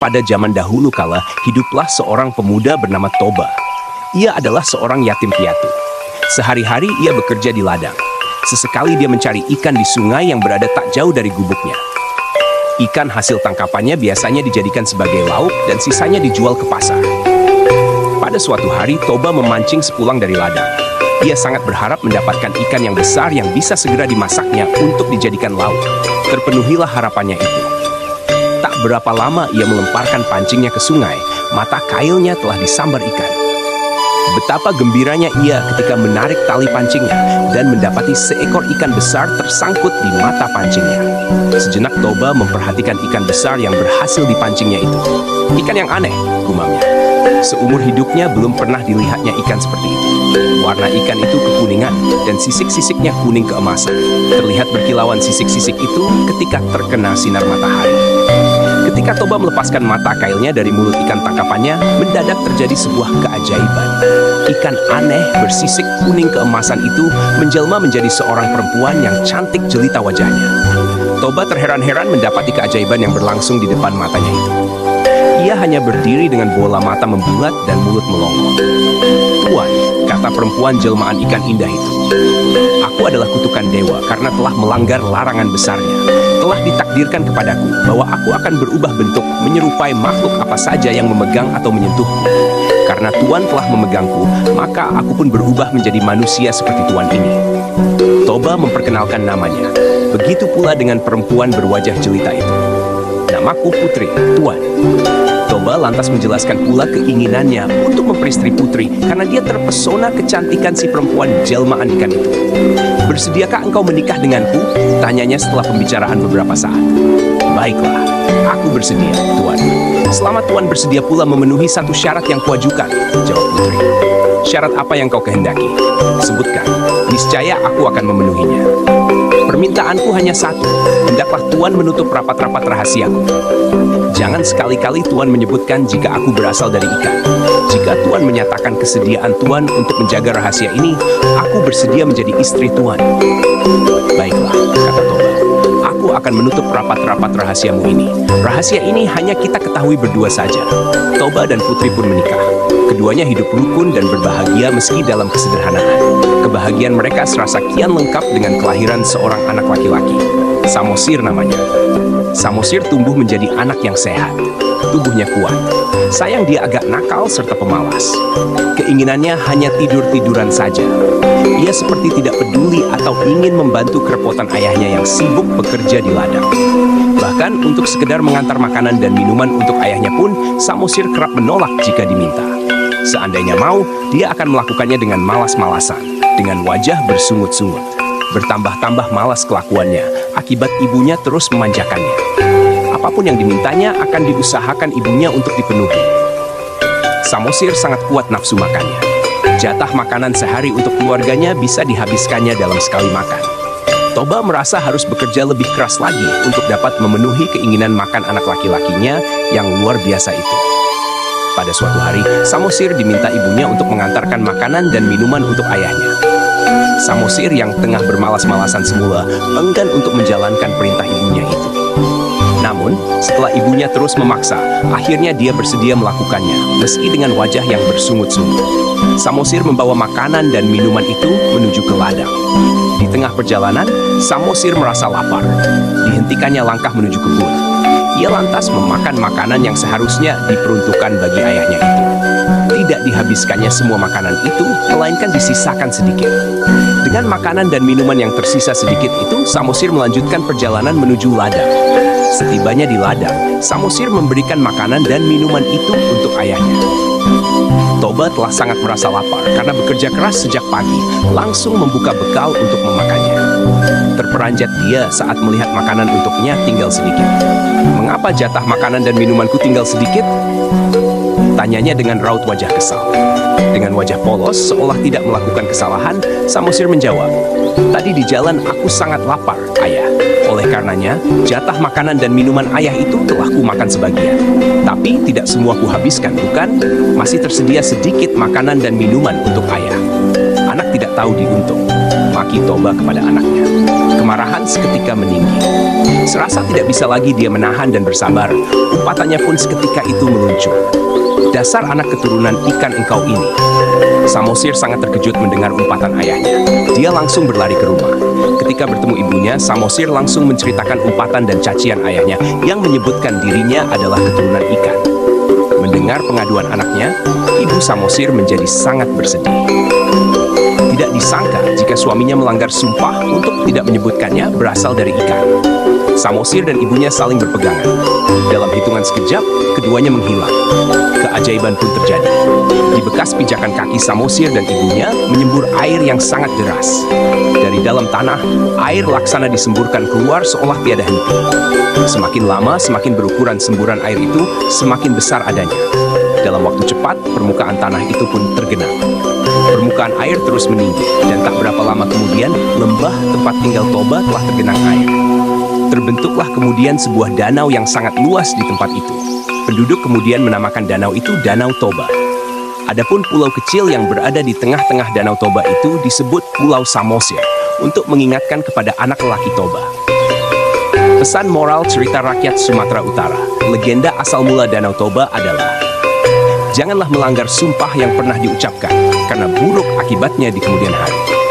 Pada zaman dahulu kala, hiduplah seorang pemuda bernama Toba. Ia adalah seorang yatim piatu. Sehari-hari ia bekerja di ladang. Sesekali dia mencari ikan di sungai yang berada tak jauh dari gubuknya. Ikan hasil tangkapannya biasanya dijadikan sebagai lauk dan sisanya dijual ke pasar. Pada suatu hari, Toba memancing sepulang dari ladang. Ia sangat berharap mendapatkan ikan yang besar yang bisa segera dimasaknya untuk dijadikan lauk. Terpenuhilah harapannya itu. Tak berapa lama ia melemparkan pancingnya ke sungai, mata kailnya telah disambar ikan. Betapa gembiranya ia ketika menarik tali pancingnya dan mendapati seekor ikan besar tersangkut di mata pancingnya. Sejenak Toba memperhatikan ikan besar yang berhasil dipancingnya itu. Ikan yang aneh, gumamnya. Seumur hidupnya belum pernah dilihatnya ikan seperti itu. Warna ikan itu kekuningan dan sisik-sisiknya kuning keemasan. Terlihat berkilauan sisik-sisik itu ketika terkena sinar matahari. Ketika Toba melepaskan mata kailnya dari mulut ikan tangkapannya, mendadak terjadi sebuah keajaiban. Ikan aneh bersisik kuning keemasan itu menjelma menjadi seorang perempuan yang cantik jelita wajahnya. Toba terheran-heran mendapati keajaiban yang berlangsung di depan matanya itu. Ia hanya berdiri dengan bola mata membulat dan mulut melongo. "Tuan," kata perempuan jelmaan ikan indah itu, "aku adalah kutukan dewa karena telah melanggar larangan besarnya. Telah ditakdirkan kepadaku bahwa aku akan berubah bentuk menyerupai makhluk apa saja yang memegang atau menyentuhku. Karena Tuan telah memegangku, maka aku pun berubah menjadi manusia seperti Tuan ini." Toba memperkenalkan namanya. Begitu pula dengan perempuan berwajah jelita itu. "Namaku Putri, Tuan." Toba lantas menjelaskan pula keinginannya untuk memperistri Putri karena dia terpesona kecantikan si perempuan jelmaan ikan itu. "Bersediakah engkau menikah denganku?" tanyanya setelah pembicaraan beberapa saat. "Baiklah, aku bersedia, Tuan. Selama Tuan bersedia pula memenuhi satu syarat yang kuajukan," jawab Putri. "Syarat apa yang kau kehendaki? Sebutkan, niscaya aku akan memenuhinya." "Permintaanku hanya satu, hendaklah Tuan menutup rapat-rapat rahasiaku. Jangan sekali-kali Tuan menyebutkan jika aku berasal dari ikan. Jika Tuan menyatakan kesediaan Tuan untuk menjaga rahasia ini, aku bersedia menjadi istri Tuan." "Baiklah," kata Toba. "Aku akan menutup rapat-rapat rahasiamu ini. Rahasia ini hanya kita ketahui berdua saja." Toba dan Putri pun menikah. Keduanya hidup rukun dan berbahagia meski dalam kesederhanaan. Kebahagiaan mereka serasa kian lengkap dengan kelahiran seorang anak laki-laki. Samosir namanya. Samosir tumbuh menjadi anak yang sehat. Tubuhnya kuat. Sayang dia agak nakal serta pemalas. Keinginannya hanya tidur-tiduran saja. Ia seperti tidak peduli atau ingin membantu kerepotan ayahnya yang sibuk bekerja di ladang. Bahkan untuk sekedar mengantar makanan dan minuman untuk ayahnya pun, Samosir kerap menolak jika diminta. Seandainya mau, dia akan melakukannya dengan malas-malasan, dengan wajah bersungut-sungut. Bertambah-tambah malas kelakuannya, akibat ibunya terus memanjakannya. Apapun yang dimintanya akan diusahakan ibunya untuk dipenuhi. Samosir sangat kuat nafsu makannya. Jatah makanan sehari untuk keluarganya bisa dihabiskannya dalam sekali makan. Toba merasa harus bekerja lebih keras lagi untuk dapat memenuhi keinginan makan anak laki-lakinya yang luar biasa itu. Pada suatu hari, Samosir diminta ibunya untuk mengantarkan makanan dan minuman untuk ayahnya. Samosir yang tengah bermalas-malasan semula enggan untuk menjalankan perintah ibunya itu. Namun, setelah ibunya terus memaksa, akhirnya dia bersedia melakukannya, meski dengan wajah yang bersungut-sungut. Samosir membawa makanan dan minuman itu menuju ke ladang. Di tengah perjalanan, Samosir merasa lapar. Dihentikannya langkah menuju kebun. Ia lantas memakan makanan yang seharusnya diperuntukkan bagi ayahnya itu. Tidak dihabiskannya semua makanan itu, melainkan disisakan sedikit. Dengan makanan dan minuman yang tersisa sedikit itu, Samosir melanjutkan perjalanan menuju ladang. Setibanya di ladang, Samosir memberikan makanan dan minuman itu untuk ayahnya. Toba telah sangat merasa lapar karena bekerja keras sejak pagi, langsung membuka bekal untuk memakannya. Terperanjat dia saat melihat makanan untuknya tinggal sedikit. "Mengapa jatah makanan dan minumanku tinggal sedikit?" tanyanya dengan raut wajah kesal. Dengan wajah polos, seolah tidak melakukan kesalahan, Samosir menjawab, "Tadi di jalan aku sangat lapar, ayah. Oleh karenanya, jatah makanan dan minuman ayah itu telah kumakan sebagian. Tapi tidak semua kuhabiskan, bukan? Masih tersedia sedikit makanan dan minuman untuk ayah." Anak tidak tahu diuntung. memaki Toba kepada anaknya. Kemarahan seketika meninggi. Serasa tidak bisa lagi dia menahan dan bersabar, umpatannya pun seketika itu meluncur. Dasar anak keturunan ikan engkau ini. Samosir sangat terkejut mendengar umpatan ayahnya. Dia langsung berlari ke rumah. Ketika bertemu ibunya, Samosir langsung menceritakan umpatan dan cacian ayahnya yang menyebutkan dirinya adalah keturunan ikan. Mendengar pengaduan anaknya, ibu Samosir menjadi sangat bersedih. Tidak disangka jika suaminya melanggar sumpah untuk tidak menyebutkannya berasal dari ikan. Samosir dan ibunya saling berpegangan. Dalam hitungan sekejap, keduanya menghilang. Keajaiban pun terjadi. Di bekas pijakan kaki Samosir dan ibunya menyembur air yang sangat deras. Dari dalam tanah, air laksana disemburkan keluar seolah tiada henti. Semakin lama, semakin berukuran semburan air itu, semakin besar adanya. Dalam waktu cepat, permukaan tanah itu pun tergenang. Permukaan air terus meninggi, dan tak berapa lama kemudian, lembah tempat tinggal Toba telah tergenang air. Terbentuklah kemudian sebuah danau yang sangat luas di tempat itu. Penduduk kemudian menamakan danau itu Danau Toba. Adapun pulau kecil yang berada di tengah-tengah Danau Toba itu disebut Pulau Samosir untuk mengingatkan kepada anak lelaki Toba. Pesan moral cerita rakyat Sumatera Utara, legenda asal mula Danau Toba adalah: janganlah melanggar sumpah yang pernah diucapkan, karena buruk akibatnya di kemudian hari.